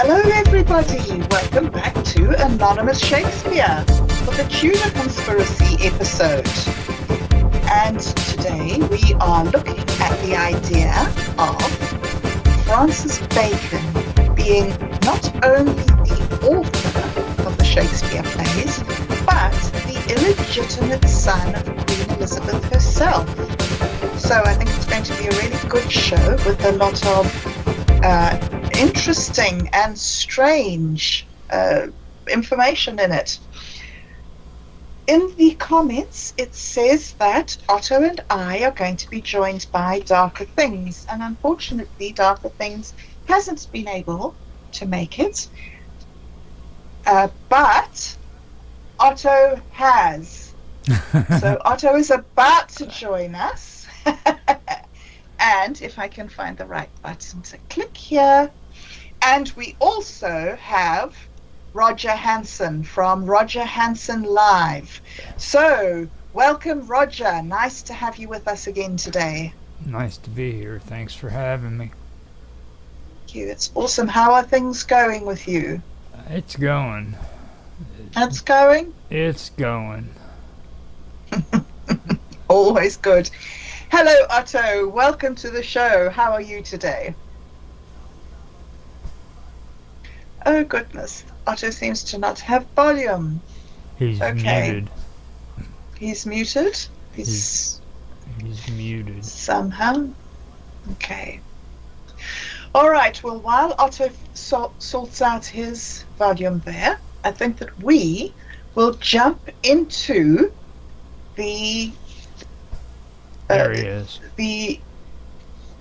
Hello everybody, welcome back to Anonymous Shakespeare for the Tudor Conspiracy episode. And today we are looking at the idea of Francis Bacon being not only the author of the Shakespeare plays, but the illegitimate son of Queen Elizabeth herself. So I think it's going to be a really good show with a lot of interesting and strange information in it. In the comments, it says that Otto and I are going to be joined by Darker Things, and unfortunately, Darker Things hasn't been able to make it, but Otto has. So Otto is about to join us. And if I can find the right button to click here. And we also have Roger Hansen from Roger Hansen Live. So, welcome, Roger. Nice to have you with us again today. Nice to be here. Thanks for having me. Thank you. It's awesome. How are things going with you? It's going. It's going? It's going. Always good. Hello, Otto. Welcome to the show. How are you today? Oh, goodness. Otto seems to not have volume. He's muted. He's muted? He's muted. Somehow? Okay. All right. Well, while Otto sorts out his volume there, I think that we will jump into the... there he is. The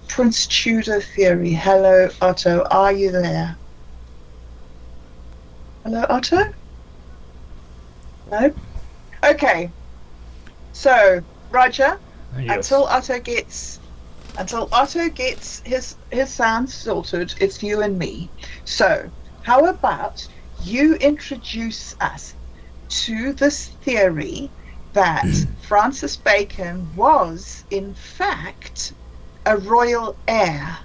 Prince Tudor theory. Hello, Otto. Are you there? Hello, Otto? No? Okay. So, Roger, Yes. until Otto gets his sound sorted, it's you and me. So, how about you introduce us to this theory that Francis Bacon was, in fact, a royal heir?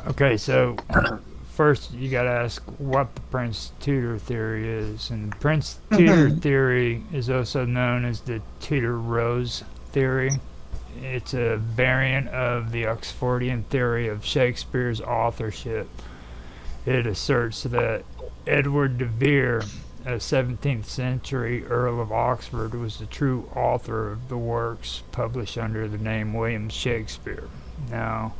Okay, so first you gotta ask what the Prince Tudor theory is. And the Prince Tudor theory is also known as the Tudor Rose theory. It's a variant of the Oxfordian theory of Shakespeare's authorship. It asserts that Edward de Vere, a 17th century Earl of Oxford, was the true author of the works published under the name William Shakespeare. Now,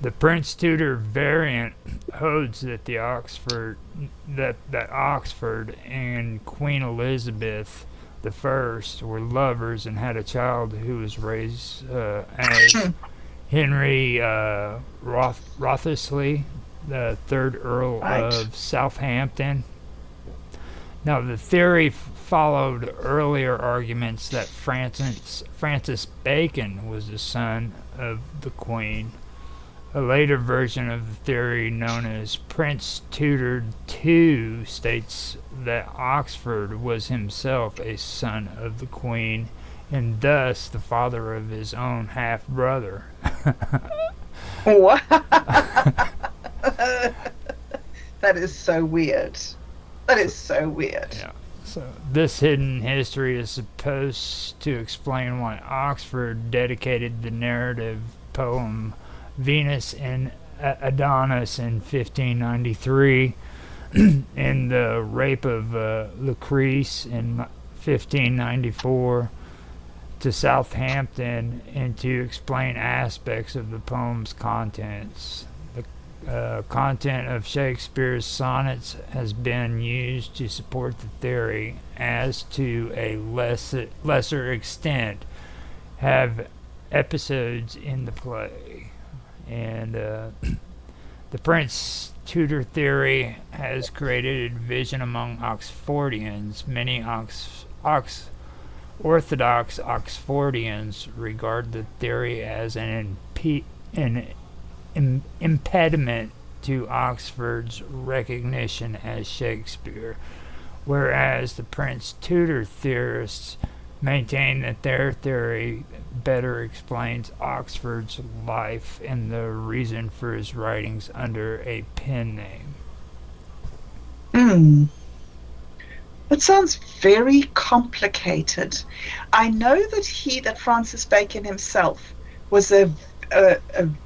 the Prince Tudor variant holds that Oxford and Queen Elizabeth I were lovers and had a child who was raised as Henry Wriothesley, the third Earl of Southampton. Now, the theory followed earlier arguments that Francis Bacon was the son of the Queen. A later version of the theory, known as Prince Tudor II, states that Oxford was himself a son of the Queen, and thus the father of his own half-brother. What? That is so weird. That is so weird. Yeah. So this hidden history is supposed to explain why Oxford dedicated the narrative poem Venus and Adonis in 1593, and the Rape of Lucrece in 1594 to Southampton, and to explain aspects of the poem's contents. The content of Shakespeare's sonnets has been used to support the theory, as to a lesser extent have episodes in the play. And the Prince Tudor theory has created a division among Oxfordians. Many Orthodox Oxfordians regard the theory as an impediment to Oxford's recognition as Shakespeare, whereas the Prince Tudor theorists maintain that their theory better explains Oxford's life and the reason for his writings under a pen name. Hmm. That sounds very complicated. I know that Francis Bacon himself was a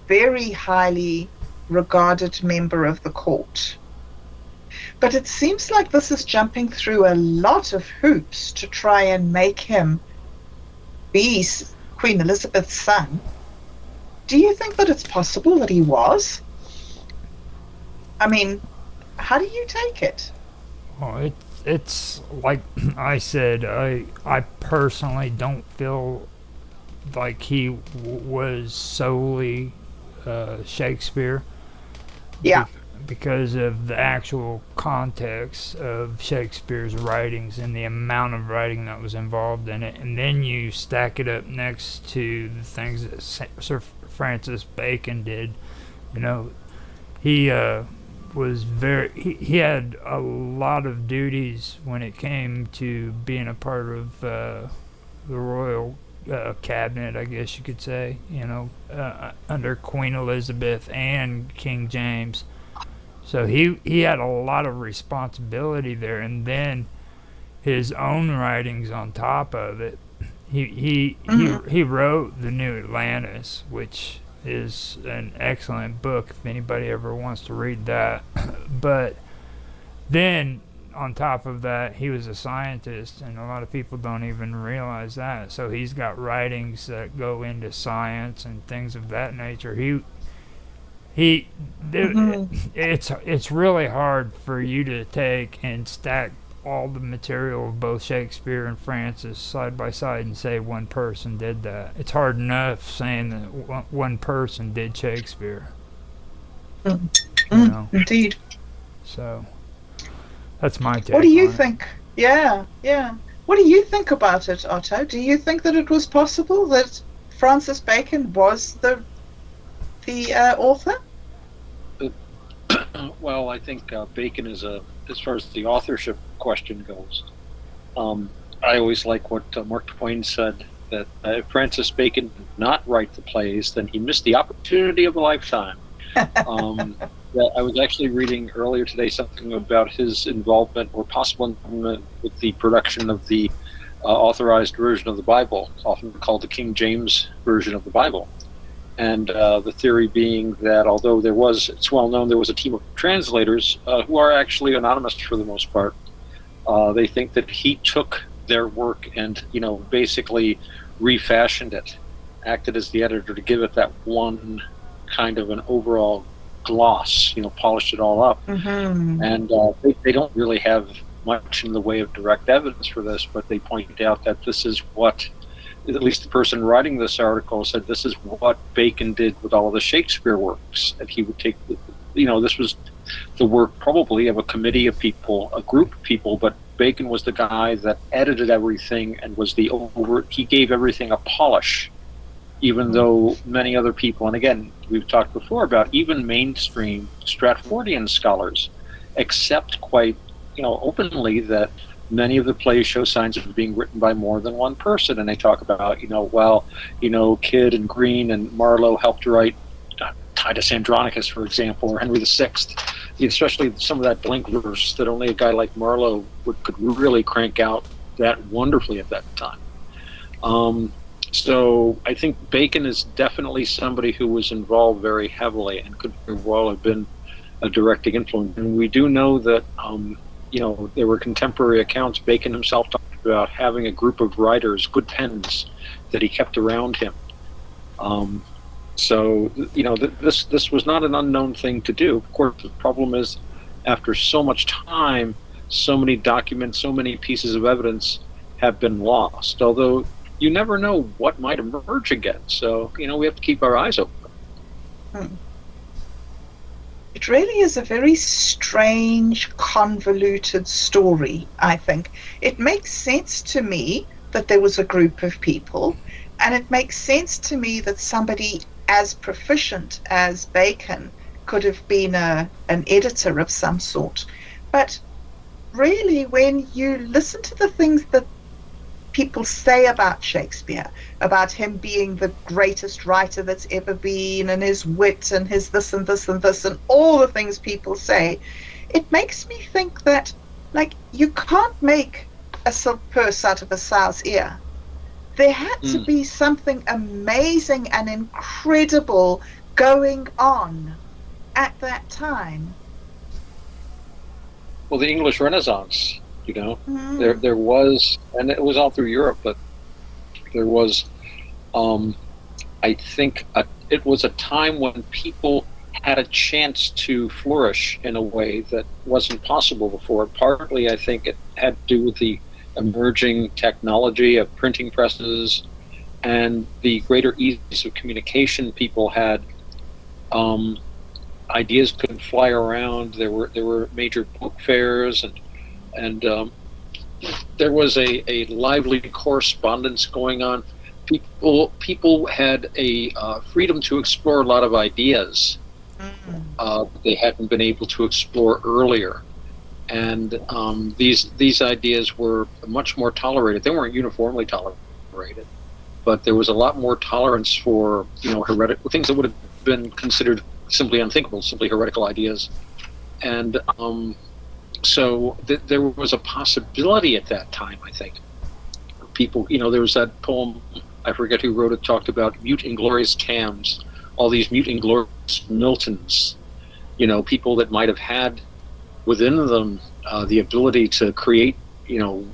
very highly regarded member of the court. But it seems like this is jumping through a lot of hoops to try and make him be Queen Elizabeth's son. Do you think that it's possible that he was? I mean, how do you take it? Well, it's like I said, I personally don't feel like he was solely Shakespeare. Yeah. Because of the actual context of Shakespeare's writings and the amount of writing that was involved in it. And then you stack it up next to the things that Sir Francis Bacon did. You know, he was he had a lot of duties when it came to being a part of the royal cabinet, I guess you could say, under Queen Elizabeth and King James. So he had a lot of responsibility there, and then his own writings on top of it. He wrote The New Atlantis, which is an excellent book if anybody ever wants to read that. But then on top of that, he was a scientist, and a lot of people don't even realize that. So he's got writings that go into science and things of that nature. It's really hard for you to take and stack all the material of both Shakespeare and Francis side by side and say one person did that. It's hard enough saying that one person did Shakespeare. Indeed. So that's my take. What do you think? Yeah. What do you think about it, Otto? Do you think that it was possible that Francis Bacon was the author? Well, I think Bacon is as far as the authorship question goes. I always like what Mark Twain said, that if Francis Bacon did not write the plays, then he missed the opportunity of a lifetime. I was actually reading earlier today something about his involvement or possible involvement with the production of the authorized version of the Bible, often called the King James version of the Bible. And the theory being that although it's well known there was a team of translators who are actually anonymous for the most part, they think that he took their work and, basically refashioned it, acted as the editor to give it that one kind of an overall gloss, polished it all up. Mm-hmm. And they don't really have much in the way of direct evidence for this, but they point out that this is what, at least the person writing this article said, this is what Bacon did with all of the Shakespeare works. And he would take, this was the work probably of a committee of people, a group of people, but Bacon was the guy that edited everything and was he gave everything a polish, even though many other people, and again, we've talked before about even mainstream Stratfordian scholars accept quite, openly that many of the plays show signs of being written by more than one person, and they talk about, Kidd and Green and Marlowe helped write Titus Andronicus, for example, or Henry VI, especially some of that blank verse that only a guy like Marlowe could really crank out that wonderfully at that time. So I think Bacon is definitely somebody who was involved very heavily and could very well have been a directing influence. And we do know that there were contemporary accounts. Bacon himself talked about having a group of writers, good pens, that he kept around him. This was not an unknown thing to do. Of course, the problem is, after so much time, so many documents, so many pieces of evidence have been lost. Although you never know what might emerge again. So, we have to keep our eyes open. It really is a very strange, convoluted story, I think. It makes sense to me that there was a group of people, and it makes sense to me that somebody as proficient as Bacon could have been an editor of some sort. But really, when you listen to the things that people say about Shakespeare, about him being the greatest writer that's ever been, and his wit and his this and this and this and all the things people say, it makes me think that, like, you can't make a silk purse out of a sow's ear. There had to be something amazing and incredible going on at that time. Well, the English Renaissance, there was, and it was all through Europe, but there was, I think, it was a time when people had a chance to flourish in a way that wasn't possible before. Partly, I think it had to do with the emerging technology of printing presses and the greater ease of communication people had. Ideas could fly around. There were major book fairs, and there was a lively correspondence going on. People had a freedom to explore a lot of ideas they hadn't been able to explore earlier. And these ideas were much more tolerated. They weren't uniformly tolerated, but there was a lot more tolerance for heretical things that would have been considered simply unthinkable, simply heretical ideas. And so there was a possibility at that time, I think. People, there was that poem, I forget who wrote it, talked about mute inglorious Tams, all these mute inglorious Miltons, people that might have had within them the ability to create,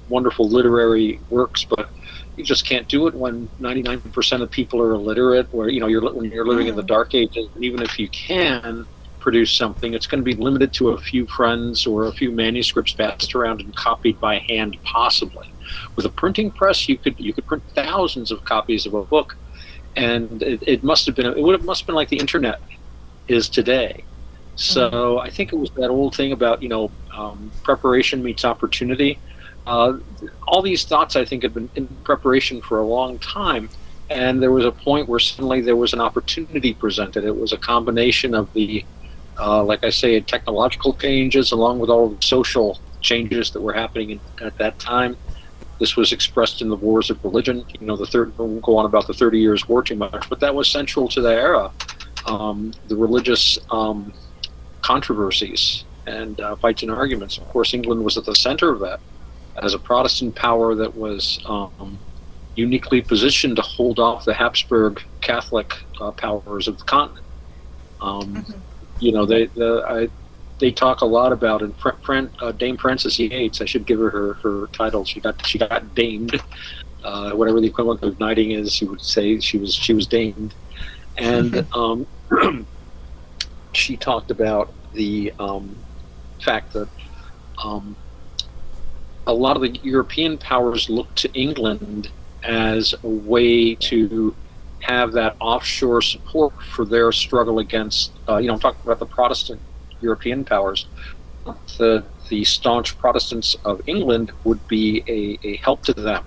wonderful literary works, but you just can't do it when 99% of people are illiterate, or when you're living in the dark ages. And even if you can produce something, it's going to be limited to a few friends or a few manuscripts passed around and copied by hand, possibly. With a printing press, you could print thousands of copies of a book, and it must have been like the internet is today. So I think it was that old thing about preparation meets opportunity. All these thoughts, I think, had been in preparation for a long time, and there was a point where suddenly there was an opportunity presented. It was a combination of the, like I say, technological changes along with all the social changes that were happening at that time. This was expressed in the wars of religion. We'll go on about the 30 Years' War too much, but that was central to the era. The religious controversies and fights and arguments. Of course, England was at the center of that as a Protestant power that was uniquely positioned to hold off the Habsburg Catholic powers of the continent. They talk a lot about it. Dame Frances Yates. I should give her her title. She got damed. Whatever the equivalent of knighting is, she would say she was damed, and she talked about the fact that a lot of the European powers looked to England as a way to have that offshore support for their struggle against, I'm talking about the Protestant European powers. The staunch Protestants of England would be a help to them,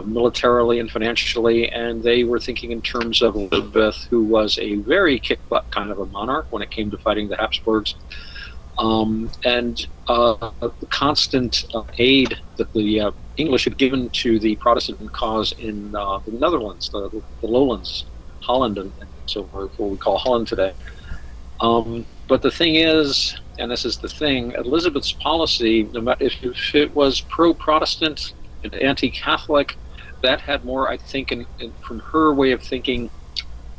militarily and financially, and they were thinking in terms of Elizabeth, who was a very kick-butt kind of a monarch when it came to fighting the Habsburgs, and the constant aid that the English had given to the Protestant cause in the Netherlands, the lowlands, Holland, and so forth, what we call Holland today. But the thing is, and this is the thing, Elizabeth's policy, no matter if it was pro-Protestant and anti-Catholic, that had more, I think, from her way of thinking,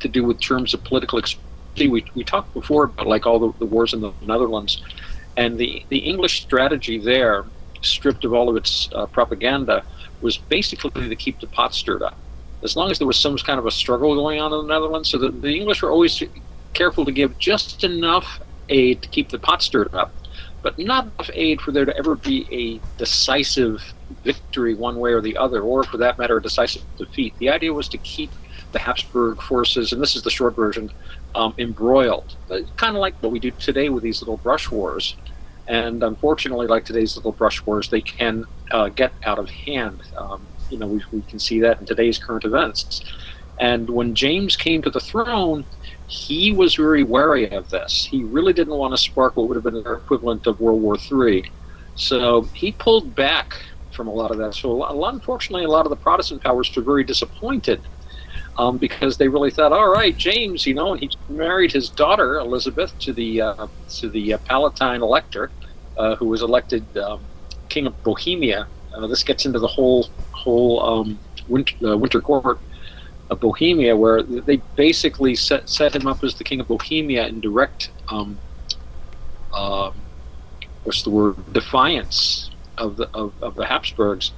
to do with terms of political expansion. We talked before about like all the wars in the Netherlands, and the English strategy there, stripped of all of its propaganda, was basically to keep the pot stirred up. As long as there was some kind of a struggle going on in the Netherlands, so the English were always careful to give just enough aid to keep the pot stirred up, but not enough aid for there to ever be a decisive victory one way or the other, or for that matter, a decisive defeat. The idea was to keep the Habsburg forces, and this is the short version, embroiled, kind of like what we do today with these little brush wars. And unfortunately, like today's little brush wars, they can get out of hand. We can see that in today's current events. And when James came to the throne, he was very wary of this. He really didn't want to spark what would have been the equivalent of World War III. So he pulled back from a lot of that. So unfortunately, a lot of the Protestant powers were very disappointed because they really thought, all right, James, and he married his daughter Elizabeth to the Palatine elector, who was elected King of Bohemia. This gets into the whole winter court of Bohemia, where they basically set him up as the King of Bohemia in direct defiance of the Habsburgs.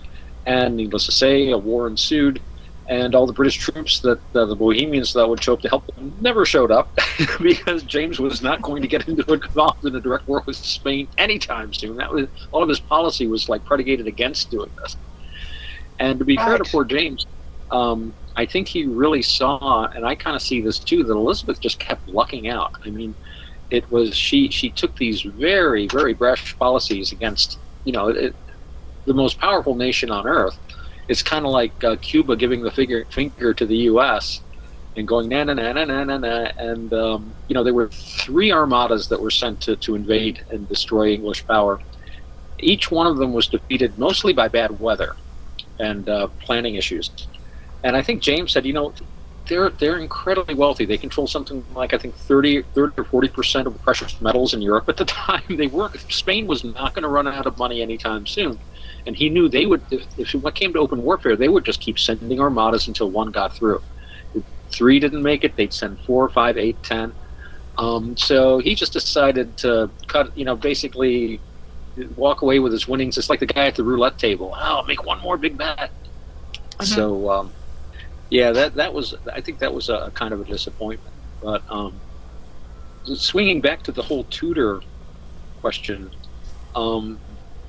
And needless to say, a war ensued, and all the British troops that the Bohemians that would show up to help them never showed up because James was not going to get involved in a direct war with Spain anytime soon. That was all of his policy was like predicated against doing this. And to be fair to poor James, I think he really saw, and I kind of see this too, that Elizabeth just kept lucking out. I mean, it was she took these very, very brash policies against the most powerful nation on earth. It's kind of like Cuba giving the finger to the U.S. and going na na na na na na na, and there were 3 armadas that were sent to invade and destroy English power. Each one of them was defeated mostly by bad weather and planning issues. And I think James said, they're incredibly wealthy. They control something like, I think 30 or 40% of the precious metals in Europe at the time. Spain was not going to run out of money anytime soon. And he knew they would, if what came to open warfare, they would just keep sending armadas until one got through. If 3 didn't make it, they'd send 4, 5, 8, 10. So he just decided to basically walk away with his winnings. It's like the guy at the roulette table. Oh, make one more big bet. Mm-hmm. So, that was, I think that was a kind of a disappointment. But swinging back to the whole Tudor question,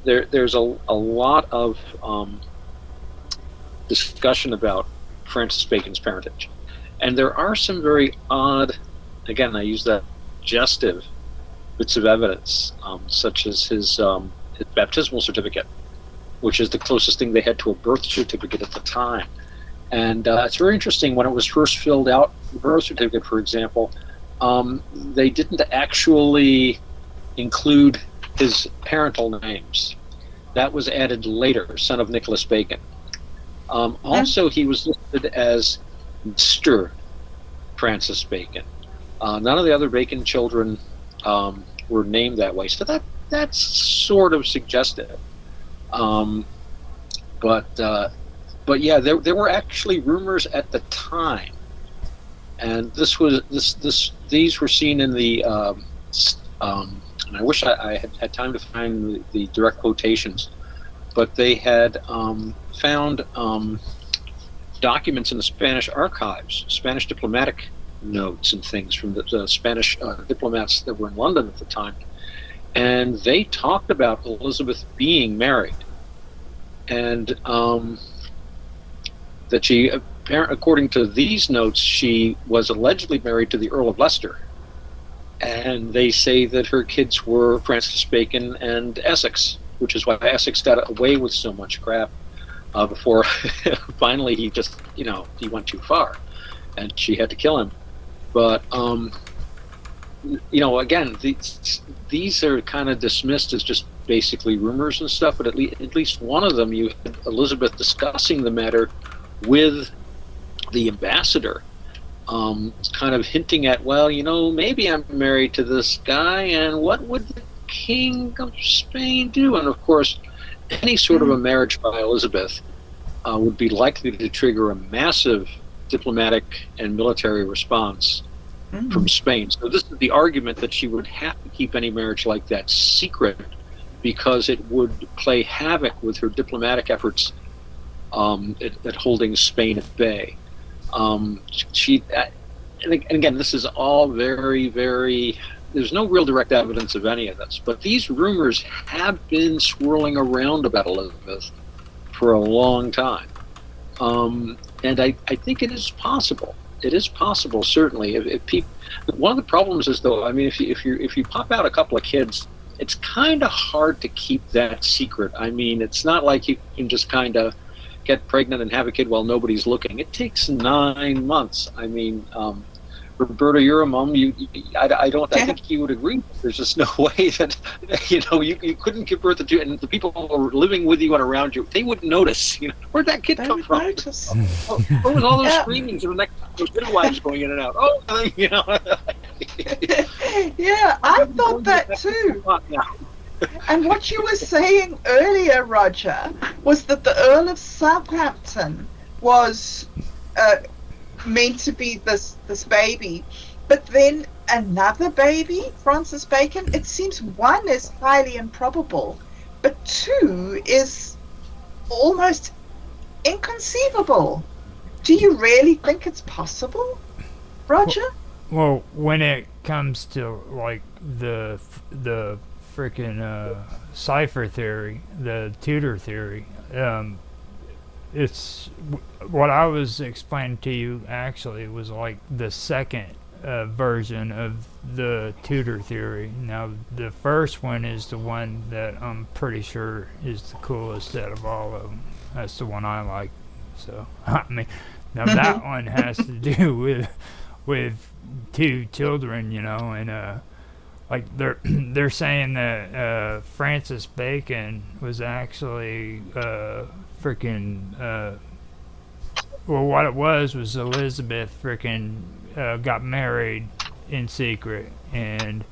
there's a lot of discussion about Francis Bacon's parentage. And there are some very odd, again, I use that suggestive bits of evidence, such as his baptismal certificate, which is the closest thing they had to a birth certificate at the time. And it's very interesting, when it was first filled out, the birth certificate, for example, they didn't actually include his parental names. That was added later, son of Nicholas Bacon. Also, he was listed as Mr. Francis Bacon. None of the other Bacon children were named that way, so that's sort of suggestive. But yeah, there were actually rumors at the time, and these were seen in the and I wish I had time to find the direct quotations, but they had found documents in the Spanish archives, Spanish diplomatic notes and things from the Spanish diplomats that were in London at the time, and they talked about Elizabeth being married, and that she, according to these notes, she was allegedly married to the Earl of Leicester. And they say that her kids were Francis Bacon and Essex, which is why Essex got away with so much crap before finally he just, he went too far and she had to kill him. But, again, these are kind of dismissed as just basically rumors and stuff, but at least one of them, you had Elizabeth discussing the matter with the ambassador, kind of hinting at, well, maybe I'm married to this guy, and what would the King of Spain do? And of course, any sort of a marriage by Elizabeth would be likely to trigger a massive diplomatic and military response from Spain. So this is the argument that she would have to keep any marriage like that secret, because it would play havoc with her diplomatic efforts at holding Spain at bay. And again, this is all very, very, there's no real direct evidence of any of this, but these rumors have been swirling around about Elizabeth for a long time. And I think it is possible. It is possible, certainly. If people, one of the problems is, though, I mean, if you pop out a couple of kids, it's kind of hard to keep that secret. I mean, it's not like you can just kind of get pregnant and have a kid while nobody's looking. It takes 9 months. I mean, Roberta, you're a mom. I don't. I think you would agree. There's just no way that you couldn't give birth to two, and the people who are living with you and around you, they wouldn't notice. Where'd that kid come from? Notice. What was all those screamings and the next those midwives going in and out? Oh, Yeah, I thought that too. And what you were saying earlier, Roger, was that the Earl of Southampton was meant to be this baby, but then another baby, Francis Bacon. It seems one is highly improbable, but two is almost inconceivable. Do you really think it's possible, Roger? Well, when it comes to like the freaking cipher theory, the Tudor theory, it's what I was explaining to you actually was like the second version of the Tudor theory. Now the first one is the one that I'm pretty sure is the coolest out of all of them. That's the one I like. So I mean, now that one has to do with two children, and like they're saying that Francis Bacon was actually freaking well, what it was Elizabeth freaking got married in secret, and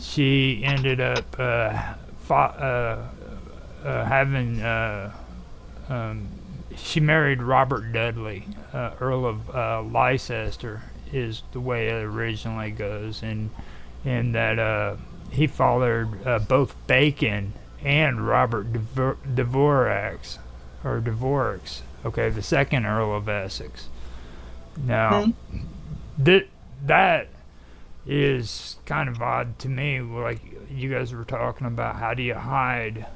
she ended up having she married Robert Dudley, Earl of Leicester is the way it originally goes, and that he fathered both Bacon and Robert Dvorak's, okay, the second Earl of Essex. Now, that is kind of odd to me, like you guys were talking about, how do you hide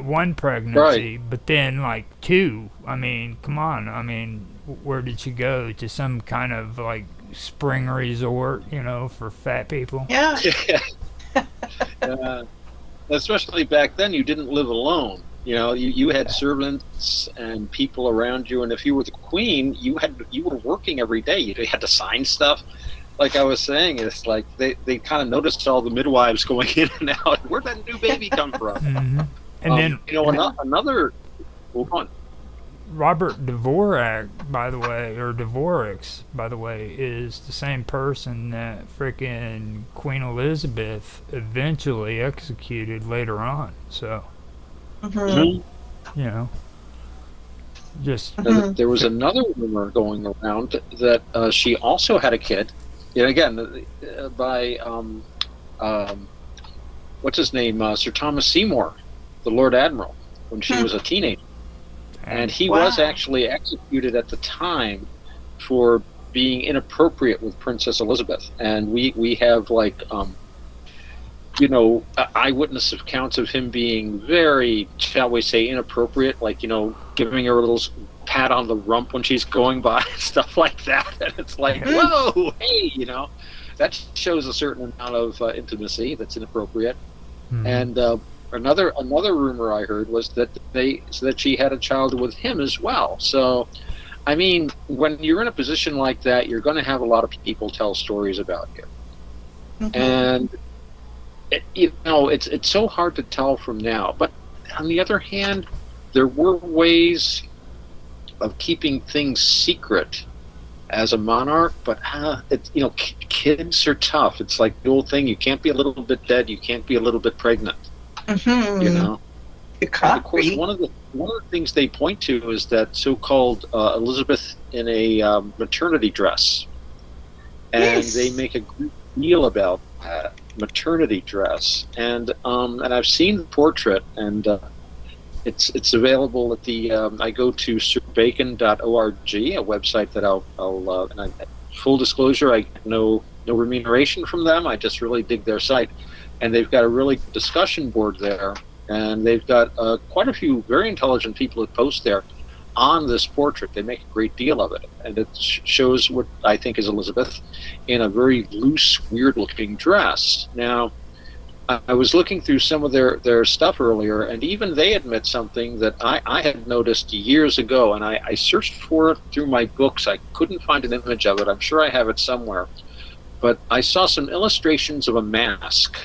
one pregnancy, right, but then like two? I mean, come on, I mean, where did she go? To some kind of like spring resort, for fat people? Yeah. Especially back then, you didn't live alone. You had servants and people around you, and if you were the queen, you were working every day. You had to sign stuff. Like I was saying, it's like they kind of noticed all the midwives going in and out. Where'd that new baby come from? Mm-hmm. And then another. Hold on. Robert Dvorak, by the way, or Dvorak's, by the way, is the same person that frickin' Queen Elizabeth eventually executed later on. So, just there was another rumor going around that she also had a kid. And again, by what's his name, Sir Thomas Seymour, the Lord Admiral, when she was a teenager. And he was actually executed at the time for being inappropriate with Princess Elizabeth. And we have like, eyewitness accounts of him being very, shall we say, inappropriate, like, giving her a little pat on the rump when she's going by, stuff like that. And it's like, whoa, hey, that shows a certain amount of intimacy that's inappropriate. And Another rumor I heard was that she had a child with him as well. So, I mean, when you're in a position like that, you're going to have a lot of people tell stories about you, and it's so hard to tell from now. But on the other hand, there were ways of keeping things secret as a monarch. But kids are tough. It's like the old thing: you can't be a little bit dead, you can't be a little bit pregnant. It can't, and of course, one of the things they point to is that so-called Elizabeth in a maternity dress, and they make a great deal about that maternity dress. And I've seen the portrait, and it's available at the I go to sirbacon.org, a website that I'll full disclosure, I get no remuneration from them. I just really dig their site. And they've got a really good discussion board there, and they've got quite a few very intelligent people that post there on this portrait. They make a great deal of it, and it shows what I think is Elizabeth in a very loose, weird-looking dress. Now, I was looking through some of their stuff earlier, and even they admit something that I had noticed years ago, and I searched for it through my books. I couldn't find an image of it. I'm sure I have it somewhere. But I saw some illustrations of a mask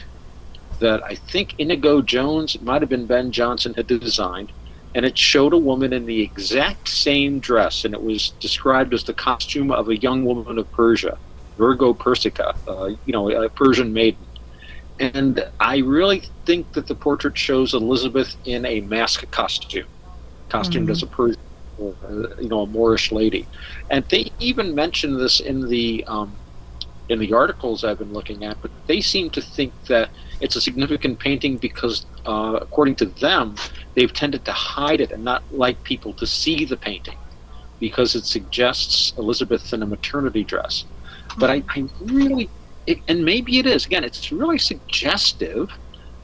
that I think Inigo Jones, it might have been Ben Jonson, had designed, and it showed a woman in the exact same dress, and it was described as the costume of a young woman of Persia, Virgo Persica, a Persian maiden. And I really think that the portrait shows Elizabeth in a mask costume, costumed as a Persian, a Moorish lady. And they even mention this in the articles I've been looking at, but they seem to think that it's a significant painting because, according to them, they've tended to hide it and not like people to see the painting because it suggests Elizabeth in a maternity dress. But I really, and maybe it is, again, it's really suggestive,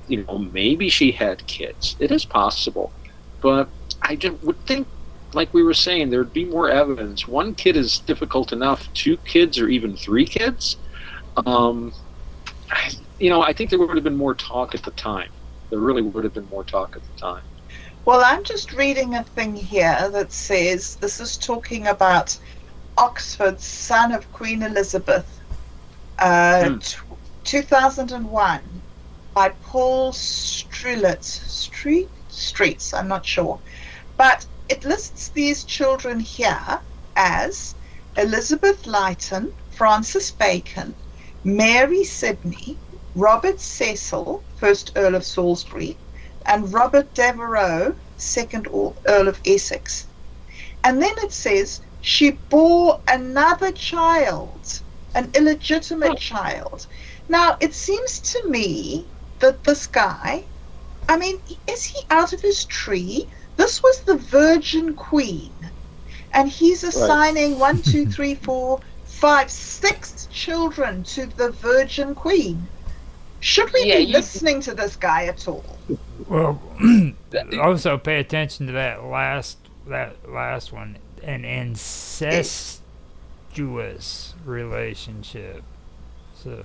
maybe she had kids. It is possible. But I just would think, like we were saying, there'd be more evidence. One kid is difficult enough. 2 kids or even 3 kids. I think there would have been more talk at the time. There really would have been more talk at the time. Well, I'm just reading a thing here that says, this is talking about Oxford, son of Queen Elizabeth, 2001, by Paul Streets, I'm not sure. But it lists these children here as Elizabeth Lytton, Francis Bacon, Mary Sidney, Robert Cecil, 1st Earl of Salisbury, and Robert Devereux, 2nd Earl of Essex. And then it says she bore another child, an illegitimate child. Now, it seems to me that this guy, is he out of his tree? This was the Virgin Queen, and he's assigning 1, 2, 3, 4, 5, 6 children to the Virgin Queen. Should we be listening to this guy at all? Well, also pay attention to that last one, an incestuous relationship. So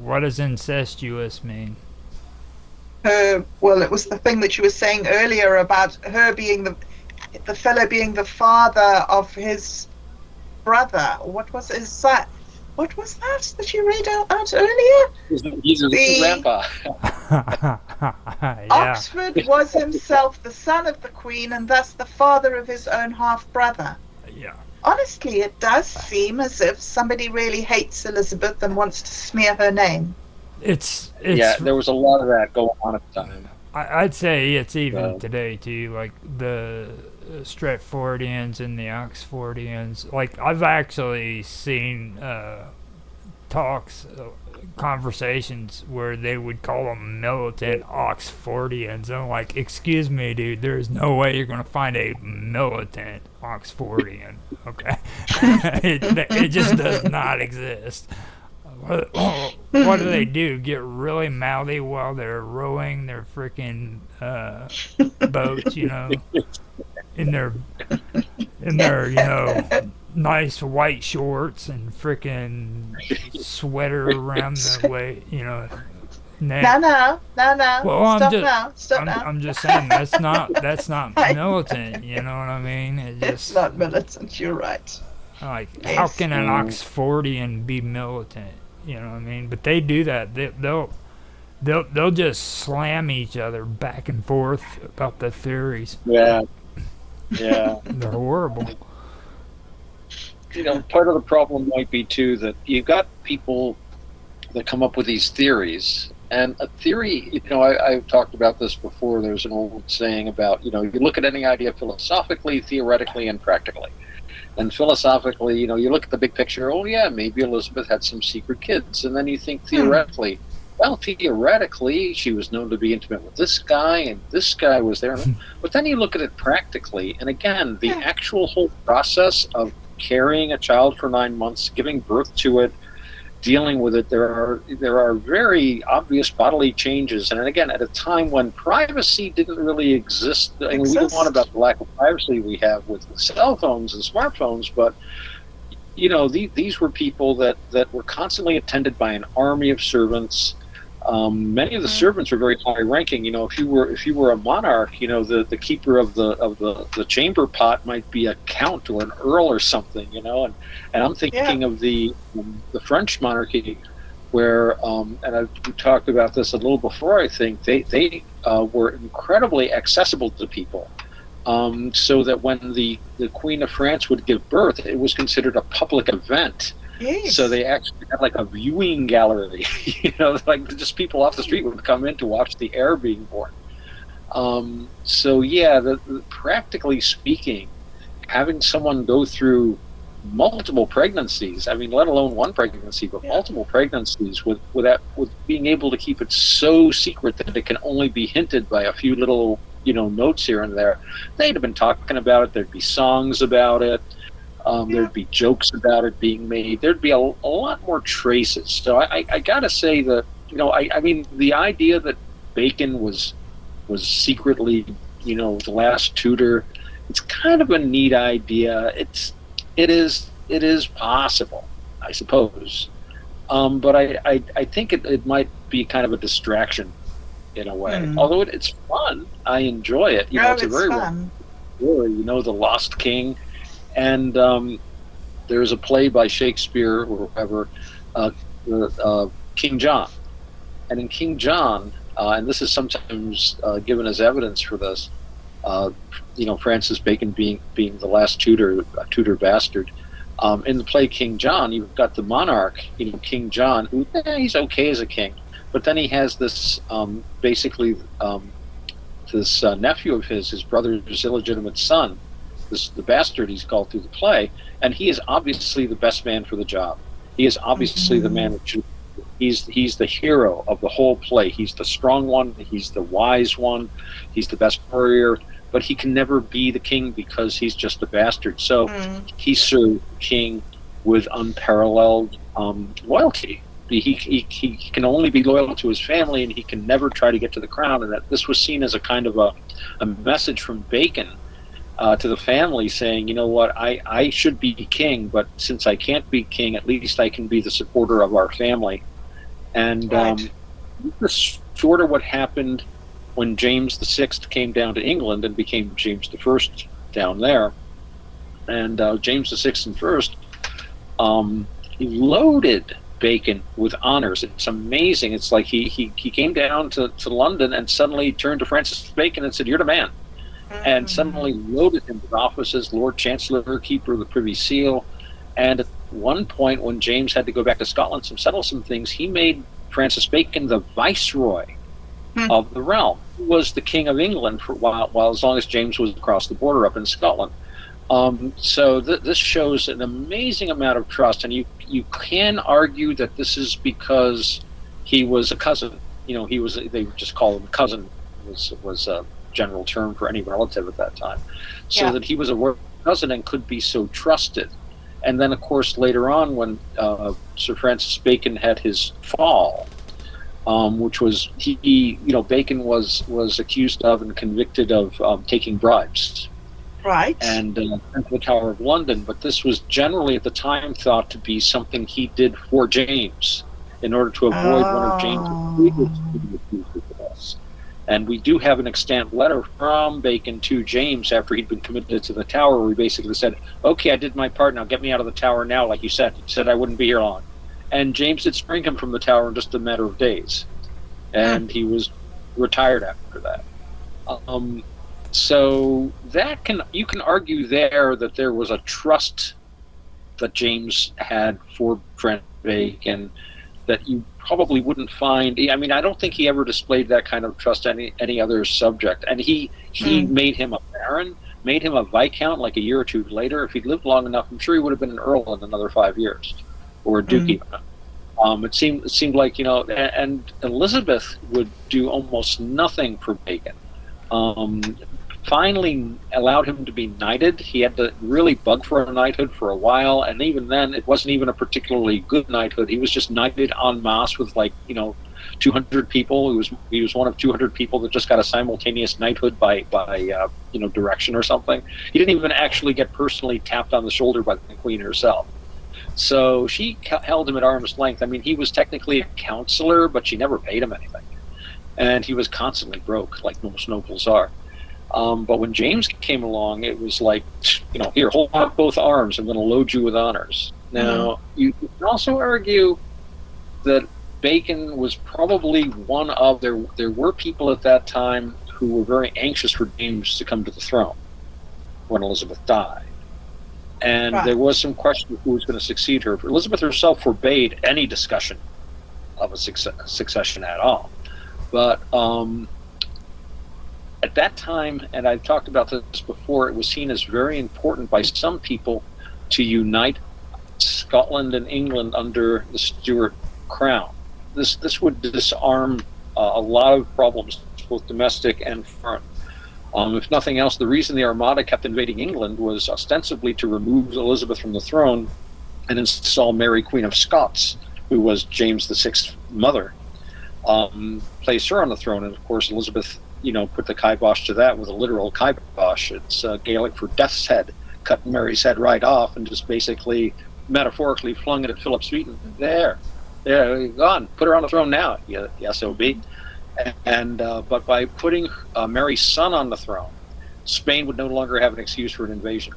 what does incestuous mean? Well, it was the thing that you were saying earlier about her being the fellow being the father of his brother. What was that you read out earlier? He's a grandpa. Yeah. Oxford was himself the son of the Queen and thus the father of his own half-brother. Yeah. Honestly, it does seem as if somebody really hates Elizabeth and wants to smear her name. It's there was a lot of that going on at the time. I'd say it's even today too, like the Stratfordians and the Oxfordians. Like, I've actually seen conversations where they would call them militant Oxfordians. I'm like, excuse me, dude, there's no way you're going to find a militant Oxfordian, okay? it just does not exist. What do they do? Get really mouthy while they're rowing their freaking boats, in their nice white shorts and freaking sweater around the way, neck. No. Well, Stop now. I'm just saying that's not militant. You know what I mean? It's not militant. You're right. Like, how can an Oxfordian be militant? You know what I mean? But they do that. They'll just slam each other back and forth about the theories. Yeah. They're horrible. Part of the problem might be too that you've got people that come up with these theories, and a theory. I've talked about this before. There's an old saying about you look at any idea philosophically, theoretically, and practically. And philosophically, you look at the big picture. Oh yeah, maybe Elizabeth had some secret kids, and then you think theoretically. Well, theoretically, she was known to be intimate with this guy, and this guy was there. But then you look at it practically, and again, the actual whole process of carrying a child for 9 months, giving birth to it, dealing with it, there are very obvious bodily changes. And again, at a time when privacy didn't really exist, we don't want about the lack of privacy we have with cell phones and smartphones, but these were people that were constantly attended by an army of servants. Many of the servants were very high ranking. If you were a monarch, the keeper of the chamber pot might be a count or an earl or something. And I'm thinking of the French monarchy, where and we talked about this a little before. I think they were incredibly accessible to people, so that when the Queen of France would give birth, it was considered a public event. Yes. So they actually had like a viewing gallery, like just people off the street would come in to watch the heir being born. So yeah, practically speaking, having someone go through multiple pregnancies, I mean, let alone one pregnancy, but multiple pregnancies with being able to keep it so secret that it can only be hinted by a few little, notes here and there. They'd have been talking about it. There'd be songs about it. There'd be jokes about it being made. There'd be a lot more traces. So I gotta say that, I mean, the idea that Bacon was secretly, the last Tudor, it's kind of a neat idea. It is possible, I suppose. But I think it might be kind of a distraction in a way. Although it's fun. I enjoy it. It's a very fun story, The Lost King. And there's a play by Shakespeare or whoever, King John. And in King John, and this is sometimes given as evidence for this, Francis Bacon being the last Tudor bastard. In the play King John, you've got the monarch, King John, who he's okay as a king, but then he has this basically this nephew of his brother's illegitimate son. The bastard he's called through the play, and he is obviously the best man for the job. He is obviously the man that he's the hero of the whole play. He's the strong one, he's the wise one, he's the best warrior, but he can never be the king because he's just a bastard. So he served the king with unparalleled loyalty. He can only be loyal to his family, and he can never try to get to the crown. And that this was seen as a kind of a message from Bacon to the family, saying, you know what, I should be king, but since I can't be king, at least I can be the supporter of our family. And this is sort of what happened when James VI came down to England and became James I down there. And James VI he loaded Bacon with honors. It's amazing. It's like he came down to London and suddenly turned to Francis Bacon and said, "You're the man." And suddenly loaded him with offices, Lord Chancellor, Keeper of the Privy Seal. And at one point, when James had to go back to Scotland to settle some things, he made Francis Bacon the Viceroy of the realm. He was the King of England for a while as long as James was across the border up in Scotland. So this shows an amazing amount of trust, and you can argue that this is because he was a cousin. They just call him cousin, was a general term for any relative at that time. So that he was a cousin and could be so trusted. And then, of course, later on, when Sir Francis Bacon had his fall, which was Bacon was accused of and convicted of taking bribes. Right. And sent to the Tower of London. But this was generally at the time thought to be something he did for James in order to avoid one of James's previous accused of this. And we do have an extant letter from Bacon to James after he'd been committed to the Tower, where he basically said, "Okay, I did my part, now get me out of the Tower now, like you said. You said I wouldn't be here long." And James did spring him from the Tower in just a matter of days. And he was retired after that. So you can argue there that there was a trust that James had for Francis Bacon that you probably wouldn't find. I mean, I don't think he ever displayed that kind of trust any other subject. And he made him a baron, made him a viscount like a year or two later. If he'd lived long enough, I'm sure he would have been an earl in another 5 years, or a duke even. It seemed like, and Elizabeth would do almost nothing for Bacon. Finally allowed him to be knighted. He had to really bug for a knighthood for a while, and even then it wasn't even a particularly good knighthood. He was just knighted en masse with 200 people. He was one of 200 people that just got a simultaneous knighthood by direction or something. He didn't even actually get personally tapped on the shoulder by the Queen herself. So she held him at arm's length. I mean, he was technically a counselor, but she never paid him anything. And he was constantly broke, like most nobles are. But when James came along, it was like, here, hold up both arms. I'm going to load you with honors. Now, you can also argue that Bacon was probably one of, there were people at that time who were very anxious for James to come to the throne when Elizabeth died. And there was some question of who was going to succeed her. Elizabeth herself forbade any discussion of a succession at all. But at that time, and I've talked about this before, it was seen as very important by some people to unite Scotland and England under the Stuart crown. This would disarm a lot of problems, both domestic and foreign. If nothing else, the reason the Armada kept invading England was ostensibly to remove Elizabeth from the throne and install Mary, Queen of Scots, who was James VI's mother, place her on the throne. And of course, Elizabeth, put the kibosh to that with a literal kibosh. It's Gaelic for death's head. Cut Mary's head right off and just basically, metaphorically, flung it at Philip's feet. And there, gone. Put her on the throne now, you SOB. But by putting Mary's son on the throne, Spain would no longer have an excuse for an invasion.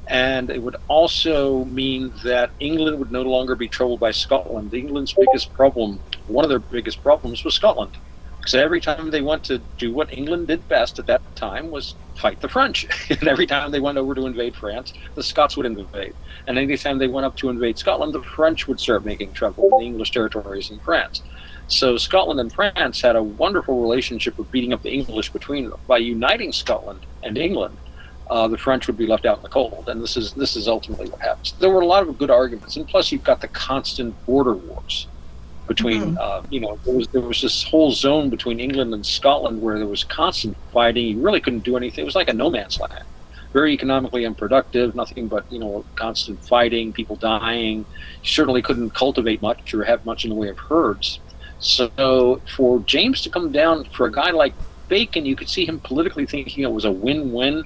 And it would also mean that England would no longer be troubled by Scotland. England's biggest problem, one of their biggest problems, was Scotland. Because every time they went to do what England did best at that time was fight the French. And every time they went over to invade France, the Scots would invade. And anytime they went up to invade Scotland, the French would start making trouble in the English territories in France. So Scotland and France had a wonderful relationship of beating up the English between them. By uniting Scotland and England, the French would be left out in the cold, and this is ultimately what happens. There were a lot of good arguments, and plus you've got the constant border wars between, there was this whole zone between England and Scotland where there was constant fighting. You really couldn't do anything. It was like a no man's land, very economically unproductive, nothing but constant fighting, people dying. You certainly couldn't cultivate much or have much in the way of herds. So for James to come down, for a guy like Bacon, you could see him politically thinking it was a win-win.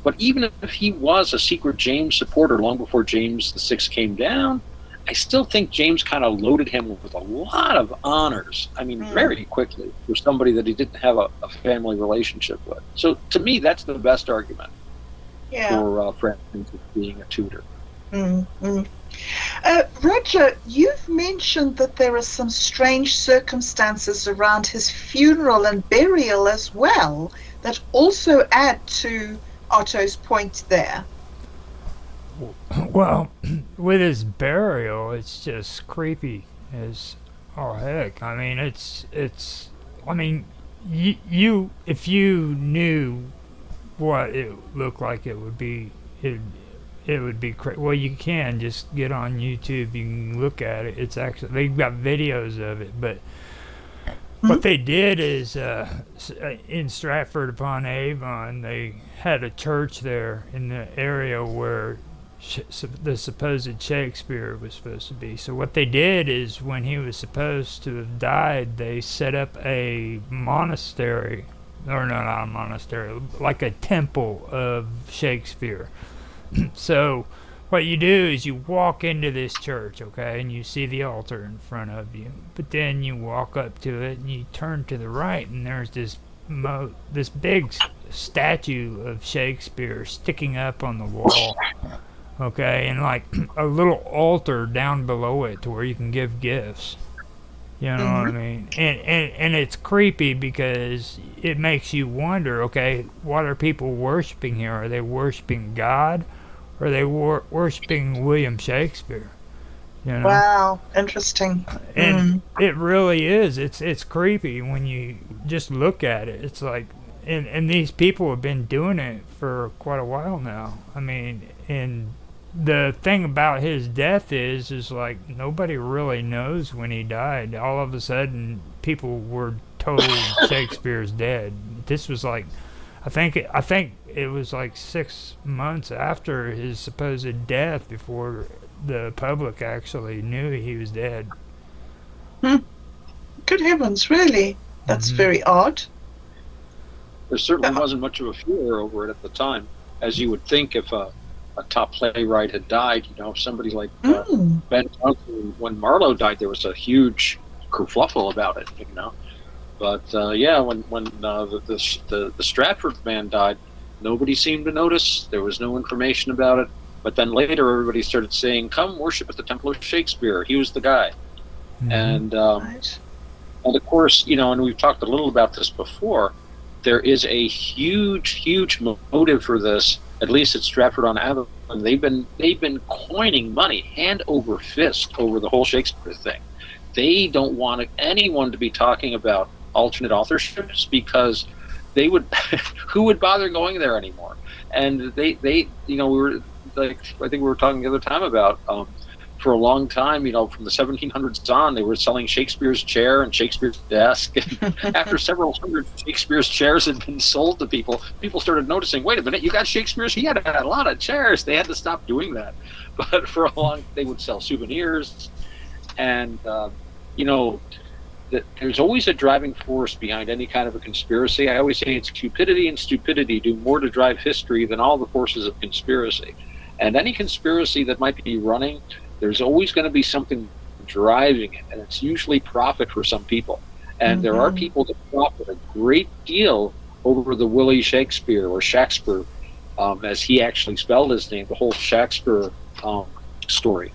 But even if he was a secret James supporter long before James VI came down, I still think James kind of loaded him with a lot of honors. I mean, very quickly for somebody that he didn't have a family relationship with. So to me, that's the best argument for Francis being a tutor. Roger, you've mentioned that there are some strange circumstances around his funeral and burial as well that also add to Otto's point there. Well, with his burial, it's just creepy as all heck. I mean, you if you knew what it looked like, it would be well, you can just get on YouTube, you can look at it. It's actually, they've got videos of it, but what they did is in Stratford upon Avon, they had a church there in the area where the supposed Shakespeare was supposed to be. So what they did is, when he was supposed to have died, they set up a monastery, or not a monastery, like a temple of Shakespeare. So what you do is you walk into this church, okay, and you see the altar in front of you. But then you walk up to it and you turn to the right, and there's this big statue of Shakespeare sticking up on the wall, okay, and like a little altar down below it to where you can give gifts. You know what I mean? And it's creepy because it makes you wonder, okay, what are people worshiping here? Are they worshiping God? Or are they worshiping William Shakespeare? Wow, interesting. And it really is. It's creepy when you just look at it. It's like, and these people have been doing it for quite a while now. I mean, and the thing about his death is like nobody really knows when he died. All of a sudden, people were told Shakespeare's dead. This was like, I think it was like 6 months after his supposed death before the public actually knew he was dead. Good heavens, really? That's very odd. There certainly wasn't much of a furor over it at the time, as you would think if a a top playwright had died. Somebody like Mm. Ben Jonson, when Marlowe died, there was a huge kerfluffle about it. But when the Stratford man died, nobody seemed to notice. There was no information about it. But then later, everybody started saying, "Come worship at the Temple of Shakespeare. He was the guy." Mm-hmm. And of course, and we've talked a little about this before. There is a huge motive for this. At least at Stratford-on-Avon, they've been coining money hand over fist over the whole Shakespeare thing. They don't want anyone to be talking about alternate authorships because they would who would bother going there anymore? And they we were like, I think we were talking the other time about for a long time, from the 1700s on, they were selling Shakespeare's chair and Shakespeare's desk. And after several hundred Shakespeare's chairs had been sold to people, people started noticing, wait a minute, you got Shakespeare's? He had a lot of chairs. They had to stop doing that. But for a long, they would sell souvenirs. And, there's always a driving force behind any kind of a conspiracy. I always say it's cupidity and stupidity do more to drive history than all the forces of conspiracy. And any conspiracy that might be running, there's always going to be something driving it, and it's usually profit for some people. And there are people that profit a great deal over the Willie Shakespeare, or Shakespeare, as he actually spelled his name, the whole Shakespeare story.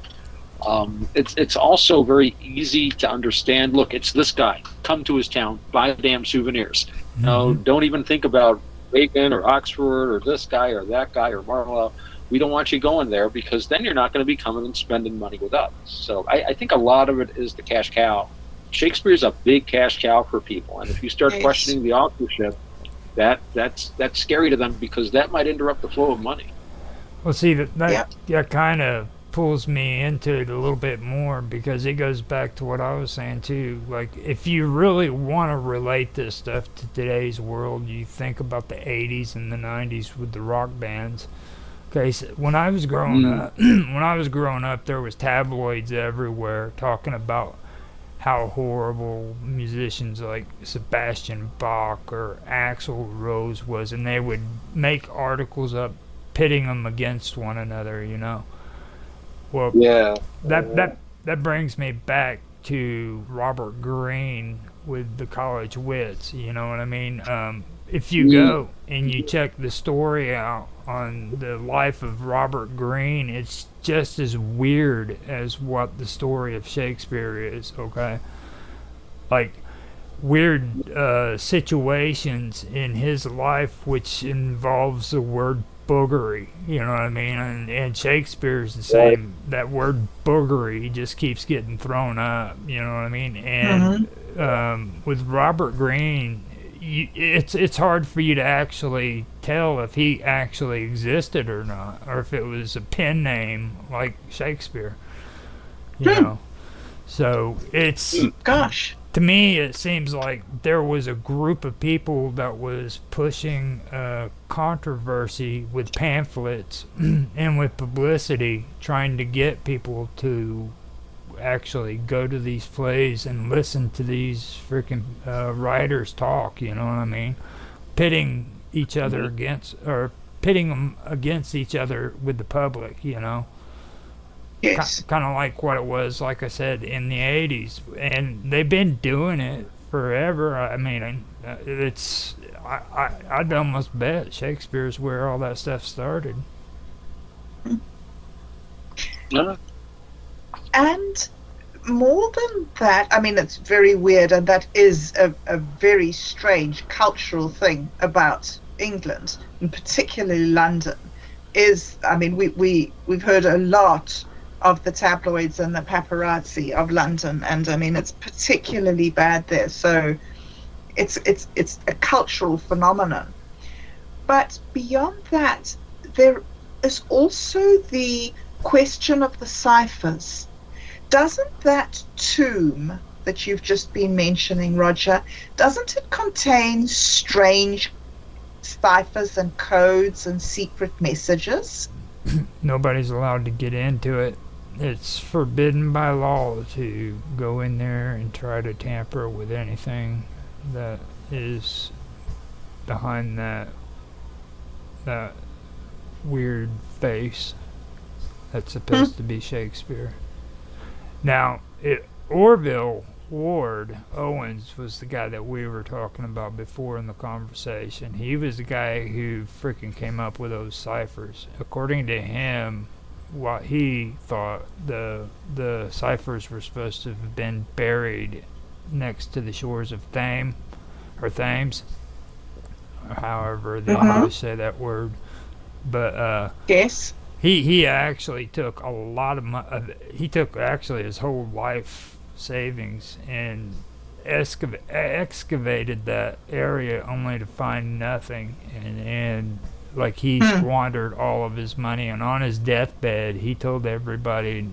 It's also very easy to understand. Look, it's this guy. Come to his town, buy damn souvenirs. No, don't even think about Bacon or Oxford or this guy or that guy or Marlowe. We don't want you going there because then you're not going to be coming and spending money with us. So I think a lot of it is the cash cow. Shakespeare's a big cash cow for people, and if you start questioning the authorship, that's scary to them because that might interrupt the flow of money. Well, see, that kind of pulls me into it a little bit more because it goes back to what I was saying too. Like, if you really want to relate this stuff to today's world, you think about the 80s and the 90s with the rock bands. Okay, so when I was growing up, there was tabloids everywhere talking about how horrible musicians like Sebastian Bach or Axl Rose was, and they would make articles up pitting them against one another. Well, that brings me back to Robert Greene with the college wits. You know what I mean? If you go and you check the story out on the life of Robert Greene, it's just as weird as what the story of Shakespeare is, okay? Like, weird situations in his life which involves the word boogery, you know what I mean? And Shakespeare's the same. That word boogery just keeps getting thrown up, you know what I mean? And with Robert Greene, it's hard for you to actually tell if he actually existed or not, or if it was a pen name like Shakespeare, you know. So it's to me, it seems like there was a group of people that was pushing controversy with pamphlets and with publicity, trying to get people to actually go to these plays and listen to these freaking writers talk, you know what I mean? Pitting each other against, or pitting them against each other with the public, you know? Yes. Kind of like what it was, like I said, in the 80s. And they've been doing it forever. I mean, I'd almost bet Shakespeare's where all that stuff started. And more than that, I mean, it's very weird, and that is a very strange cultural thing about England, and particularly London, is, I mean, we've heard a lot of the tabloids and the paparazzi of London, and I mean, it's particularly bad there. So it's a cultural phenomenon. But beyond that, there is also the question of the ciphers. Doesn't that tomb that you've just been mentioning, Roger, doesn't it contain strange ciphers and codes and secret messages? Nobody's allowed to get into it. It's forbidden by law to go in there and try to tamper with anything that is behind that weird face that's supposed to be Shakespeare. Now, Orville Ward Owens was the guy that we were talking about before in the conversation. He was the guy who freaking came up with those ciphers. According to him, what he thought the ciphers were supposed to have been buried next to the shores of Thames, however the English say that word. But Yes. he actually took a lot of money. He took actually his whole life savings and excavated that area only to find nothing. And like he squandered all of his money. And on his deathbed, he told everybody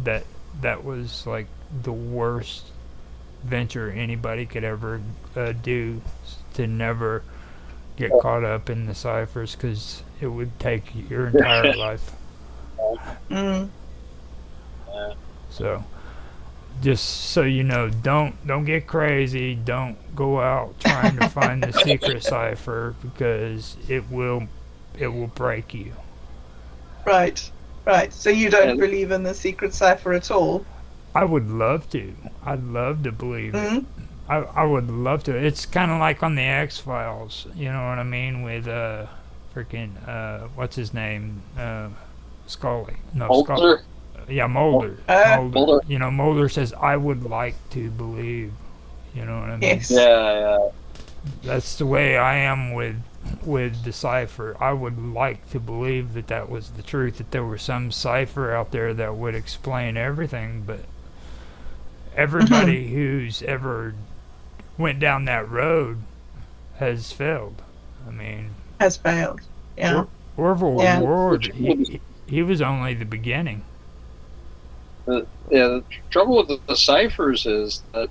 that that was like the worst venture anybody could ever do, to never get caught up in the ciphers, because it would take your entire life. So, just so you know, don't get crazy. Don't go out trying to find the secret cipher, because it will break you. Right. So you don't believe in the secret cipher at all? I would love to. I'd love to believe it. I would love to. It's kind of like on the X-Files, you know what I mean, with freaking what's his name, Scully. No, Mulder? Yeah, Mulder. Mulder. You know, Mulder says, "I would like to believe." You know what I mean? Yes. Yeah. That's the way I am with the cipher. I would like to believe that that was the truth, that there was some cipher out there that would explain everything, but everybody who's ever went down that road has failed. I mean, has failed. Yeah. Orville Ward, he was only the beginning. The trouble with the ciphers is that,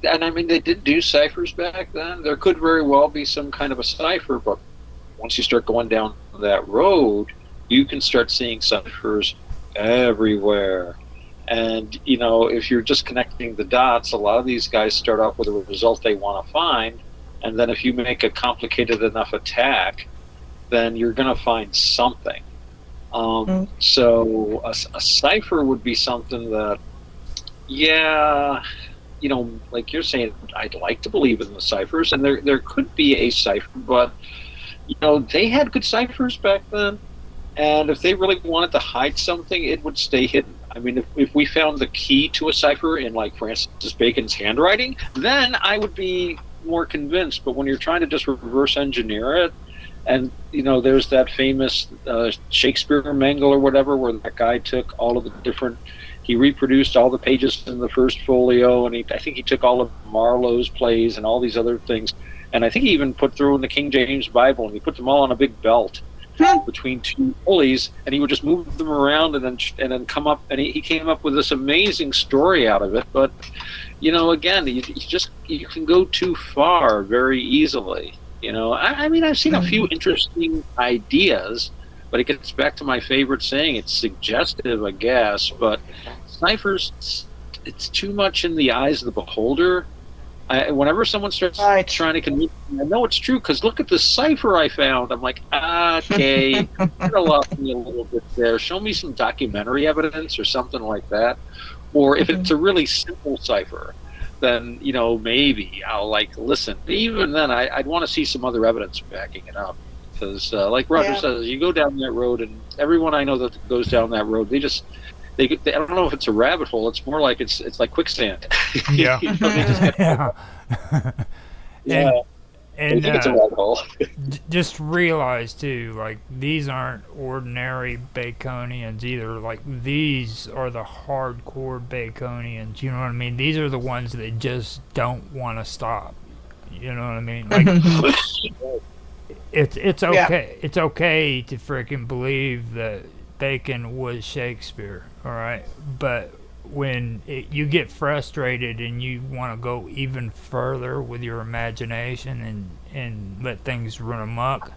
and I mean, they did do ciphers back then. There could very well be some kind of a cipher, but once you start going down that road, you can start seeing ciphers everywhere. And, you know, if you're just connecting the dots, a lot of these guys start off with a result they want to find. And then if you make a complicated enough attack, then you're going to find something. So a cipher would be something that, yeah, you know, like you're saying, I'd like to believe in the ciphers. And there could be a cipher, but, you know, they had good ciphers back then. And if they really wanted to hide something, it would stay hidden. I mean, if we found the key to a cipher in, like, Francis Bacon's handwriting, then I would be more convinced. But when you're trying to just reverse engineer it, and, you know, there's that famous Shakespeare mangle or whatever, where that guy took all of the different, he reproduced all the pages in the first folio, and I think he took all of Marlowe's plays and all these other things. And I think he even threw in the King James Bible, and he put them all on a big belt between two pulleys, and he would just move them around and then come up, and he came up with this amazing story out of it. But, you know, again, you can go too far very easily. You know, I mean, I've seen a few interesting ideas, but it gets back to my favorite saying, it's suggestive, I guess, but ciphers, it's too much in the eyes of the beholder. Whenever someone starts trying to convince me, I know it's true, because look at the cipher I found. I'm like, okay, you're lost me a little bit there. Show me some documentary evidence or something like that. Or if it's a really simple cipher, then, you know, maybe I'll, like, listen. But even then, I'd want to see some other evidence backing it up. Because, like Roger says, you go down that road, and everyone I know that goes down that road, they I don't know if it's a rabbit hole. It's more like it's like quicksand. Yeah. You know, Yeah. And I think it's a rabbit hole. Just realize too, like, these aren't ordinary Baconians either. Like, these are the hardcore Baconians. You know what I mean? These are the ones that just don't want to stop. You know what I mean? Like, it's okay. It's okay to freaking believe that Bacon was Shakespeare, all right? But when you get frustrated and you want to go even further with your imagination and let things run amok,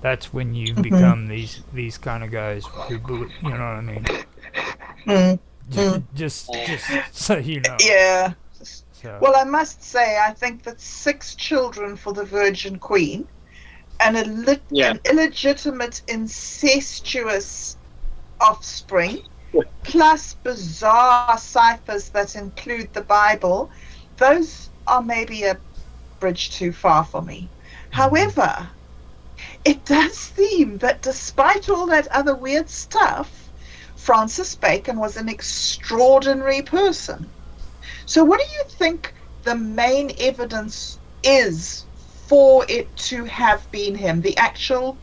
that's when you become these kind of guys who believe, you know what I mean? Just so you know. Yeah. So. Well, I must say, I think that 6 children for the Virgin Queen an illegitimate, incestuous offspring, plus bizarre ciphers that include the Bible, those are maybe a bridge too far for me. However, it does seem that despite all that other weird stuff, Francis Bacon was an extraordinary person. So what do you think the main evidence is for it to have been him, the actual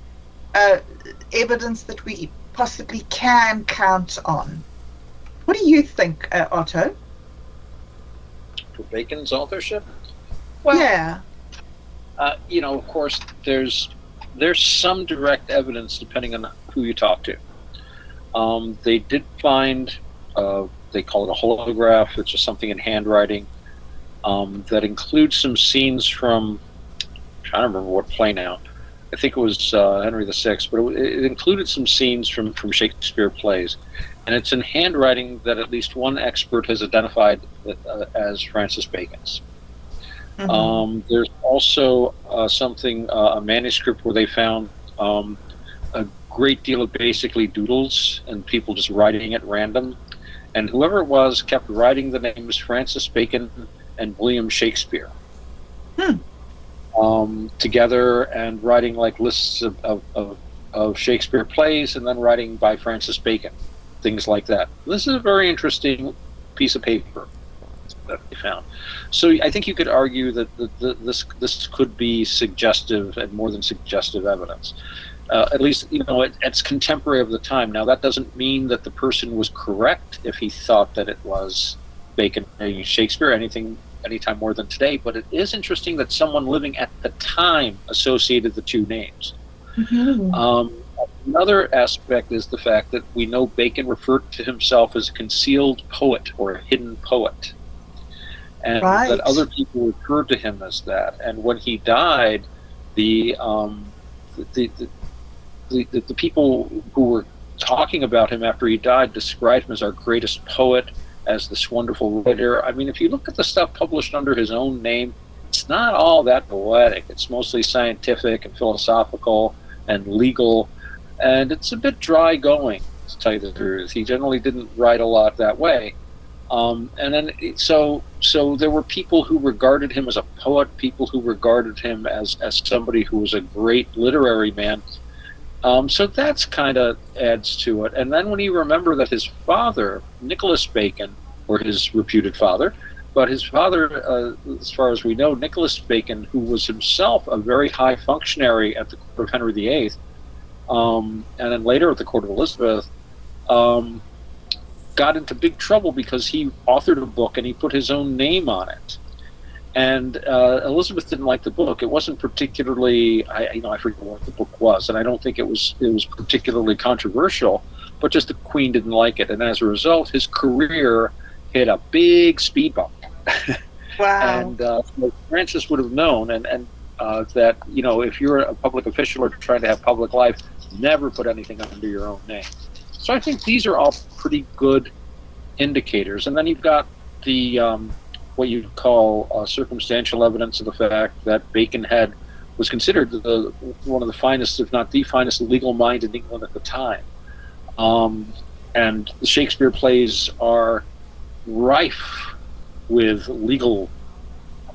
evidence that we possibly can count on? What do you think, Otto? For Bacon's authorship? Well, yeah. Of course, there's some direct evidence depending on who you talk to. They did find, they call it a holograph, it's just something in handwriting, that includes some scenes from, I'm trying to remember what play now. I think it was Henry VI, but it included some scenes from Shakespeare plays. And it's in handwriting that at least one expert has identified as Francis Bacon's. Mm-hmm. There's also a manuscript where they found a great deal of basically doodles and people just writing at random. And whoever it was kept writing the names Francis Bacon and William Shakespeare together, and writing like lists of Shakespeare plays, and then writing by Francis Bacon, things like that. This is a very interesting piece of paper that they found. So I think you could argue that this could be suggestive and more than suggestive evidence. At least, it's contemporary of the time. Now, that doesn't mean that the person was correct if he thought that it was Bacon or Shakespeare, anytime more than today, but it is interesting that someone living at the time associated the two names. Mm-hmm. Another aspect is the fact that we know Bacon referred to himself as a concealed poet or a hidden poet, and that other people referred to him as that. And when he died, the people who were talking about him after he died described him as our greatest poet, as this wonderful writer. I mean, if you look at the stuff published under his own name, it's not all that poetic. It's mostly scientific and philosophical and legal, and it's a bit dry going, to tell you the truth. He generally didn't write a lot that way. And then, so there were people who regarded him as a poet, people who regarded him as somebody who was a great literary man. So that's kind of adds to it. And then when you remember that his father, Nicholas Bacon, or his reputed father, but his father, as far as we know, Nicholas Bacon, who was himself a very high functionary at the court of Henry VIII, and then later at the court of Elizabeth, got into big trouble because he authored a book and he put his own name on it. And Elizabeth didn't like the book. It wasn't particularly, I forget what the book was, and I don't think it was particularly controversial, but just the Queen didn't like it. And as a result, his career hit a big speed bump. Wow. And Francis would have known, and that, if you're a public official or trying to have public life, never put anything under your own name. So I think these are all pretty good indicators. And then you've got the what you call circumstantial evidence of the fact that Bacon was considered one of the finest, if not the finest, legal mind in England at the time. And the Shakespeare plays are rife with legal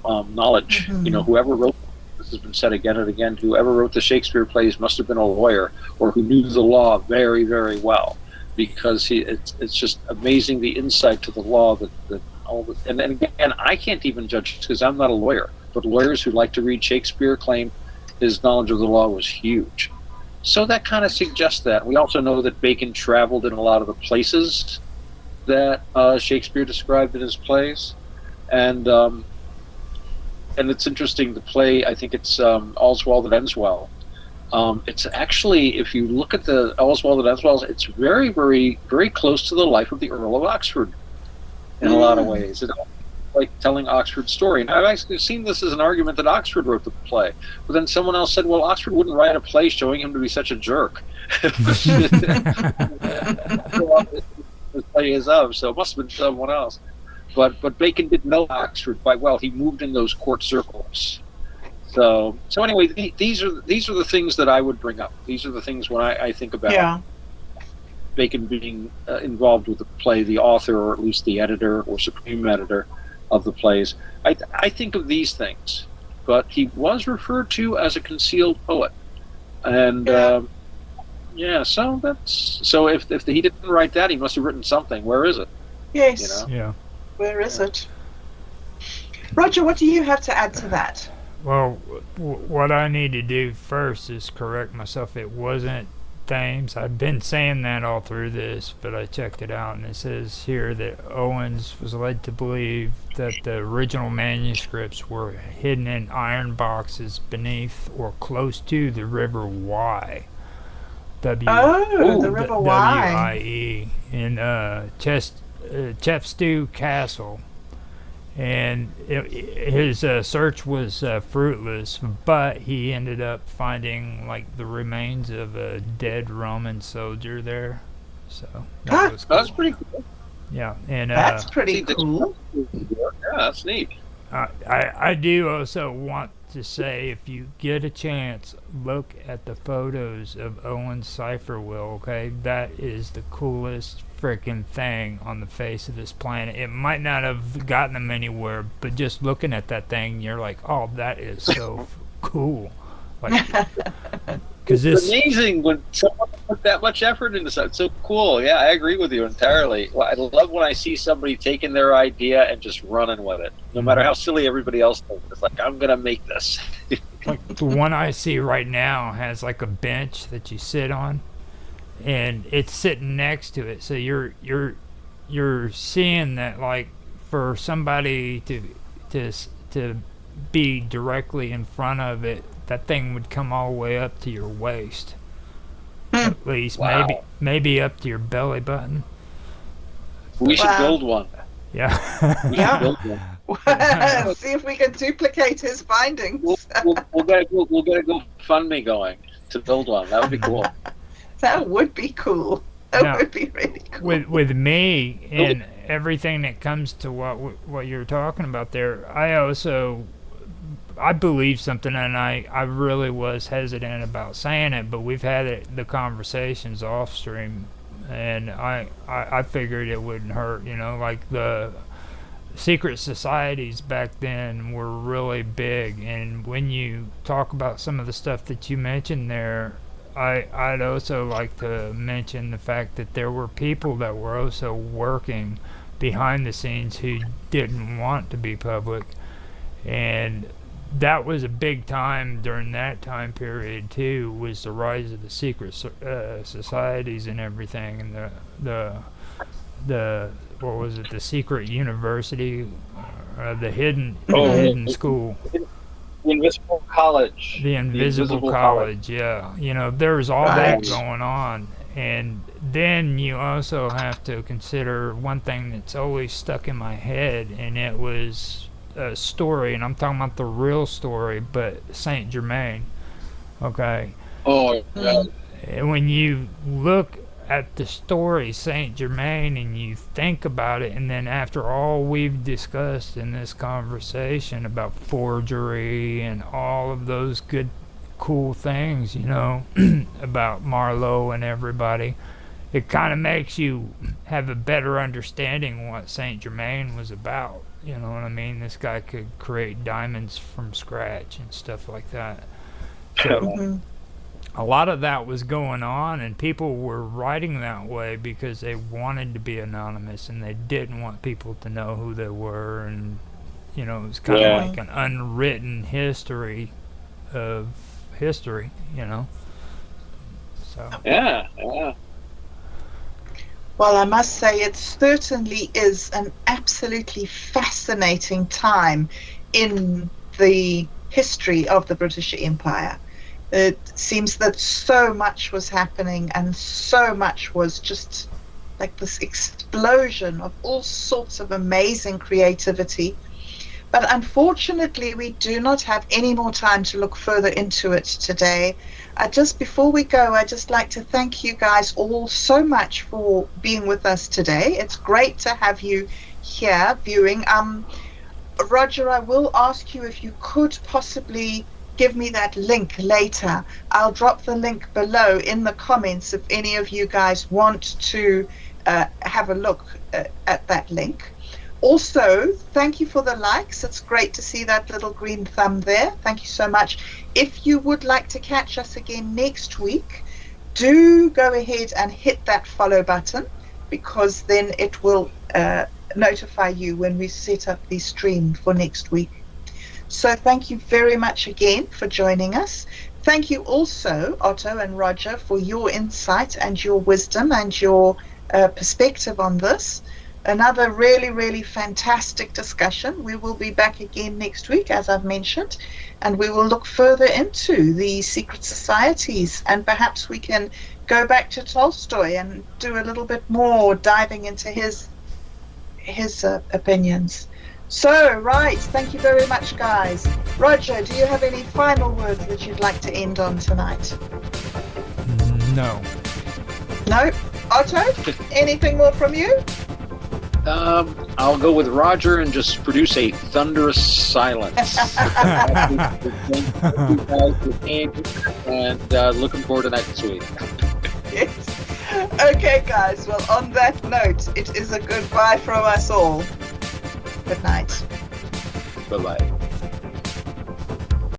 knowledge. Mm-hmm. Whoever wrote, this has been said again and again, whoever wrote the Shakespeare plays must have been a lawyer or who knew the law very, very well, because it's just amazing the insight to the law that and again, I can't even judge because I'm not a lawyer, but lawyers who like to read Shakespeare claim his knowledge of the law was huge. So that kind of suggests that. We also know that Bacon traveled in a lot of the places that Shakespeare described in his plays, and it's interesting. The play, I think it's All's Well That Ends Well. It's actually, if you look at the All's Well That Ends Well, it's very, very, very close to the life of the Earl of Oxford in a lot of ways. It's like telling Oxford's story. And I've actually seen this as an argument that Oxford wrote the play. But then someone else said, well, Oxford wouldn't write a play showing him to be such a jerk. The play is of, so it must have been someone else. But Bacon didn't know Oxford quite well. He moved in those court circles. So anyway, these are the things that I would bring up. These are the things when I think about Bacon being involved with the play, the author, or at least the editor or supreme editor of the plays. I think of these things. But he was referred to as a concealed poet, and so if he didn't write that, he must have written something. Where is it? Yes. You know? Yeah. Where is it? Roger, what do you have to add to that? Well, what I need to do first is correct myself. It wasn't Thames. I've been saying that all through this, but I checked it out, and it says here that Owens was led to believe that the original manuscripts were hidden in iron boxes beneath or close to the River Wye. The River Wye. W-I-E in Chepstow Castle. And his search was fruitless, but he ended up finding like the remains of a dead Roman soldier there. So that was cool. That's pretty cool. Yeah, and that's pretty cool. Yeah, that's neat. I do also want to say, if you get a chance, look at the photos of Owen's cipher wheel. Okay, that is the coolest freaking thing on the face of this planet. It might not have gotten them anywhere, but just looking at that thing, you're like, oh, that is so cool. Like, because it's amazing when someone put that much effort into something. It's so cool. Yeah, I agree with you entirely. Well, I love when I see somebody taking their idea and just running with it, no matter how silly everybody else thinks. It's like, I'm gonna make this. Like the one I see right now has like a bench that you sit on, and it's sitting next to it, so you're seeing that, like, for somebody to be directly in front of it, that thing would come all the way up to your waist, at least. Wow. Maybe up to your belly button. We should build one. Yeah. We should build one. See if we can duplicate his findings. We'll get a GoFundMe going to build one. That would be cool. That would be cool. That would be really cool. With me and everything that comes to what you're talking about there, I believe something, and I really was hesitant about saying it, but we've had the conversations off stream, and I figured it wouldn't hurt. You know, like the secret societies back then were really big, and when you talk about some of the stuff that you mentioned there, I'd also like to mention the fact that there were people that were also working behind the scenes who didn't want to be public, and that was a big time during that time period too, was the rise of the secret societies and everything, and the what was it, the secret university, the hidden school. The Invisible College. The Invisible College, yeah. You know, there's all that going on. And then you also have to consider one thing that's always stuck in my head, and it was a story, and I'm talking about the real story, but Saint Germain. Okay. Oh, yeah. And when you look at the story Saint Germain and you think about it, and then after all we've discussed in this conversation about forgery and all of those good cool things, you know, about Marlowe and everybody, it kind of makes you have a better understanding what Saint Germain was about. You know what I mean? This guy could create diamonds from scratch and stuff like that. So a lot of that was going on, and people were writing that way because they wanted to be anonymous and they didn't want people to know who they were, and you know, it was kind of like an unwritten history of history, you know. So yeah. Well, I must say it certainly is an absolutely fascinating time in the history of the British Empire. It seems that so much was happening, and so much was just like this explosion of all sorts of amazing creativity. But unfortunately, we do not have any more time to look further into it today. Just before we go, I'd just like to thank you guys all so much for being with us today. It's great to have you here viewing. Roger, I will ask you if you could possibly give me that link later. I'll drop the link below in the comments if any of you guys want to have a look at that link. Also, thank you for the likes. It's great to see that little green thumb there. Thank you so much. If you would like to catch us again next week, do go ahead and hit that follow button, because then it will notify you when we set up the stream for next week. So thank you very much again for joining us. Thank you also, Otto and Roger, for your insight and your wisdom and your perspective on this. Another really, really fantastic discussion. We will be back again next week, as I've mentioned, and we will look further into the secret societies, and perhaps we can go back to Tolstoy and do a little bit more diving into his opinions. So, right, thank you very much, guys. Roger, do you have any final words that you'd like to end on tonight? No. No? Otto, anything more from you? I'll go with Roger and just produce a thunderous silence. And looking forward to next week. Yes. Okay, guys. Well, on that note, it is a goodbye from us all. Good night. Bye-bye.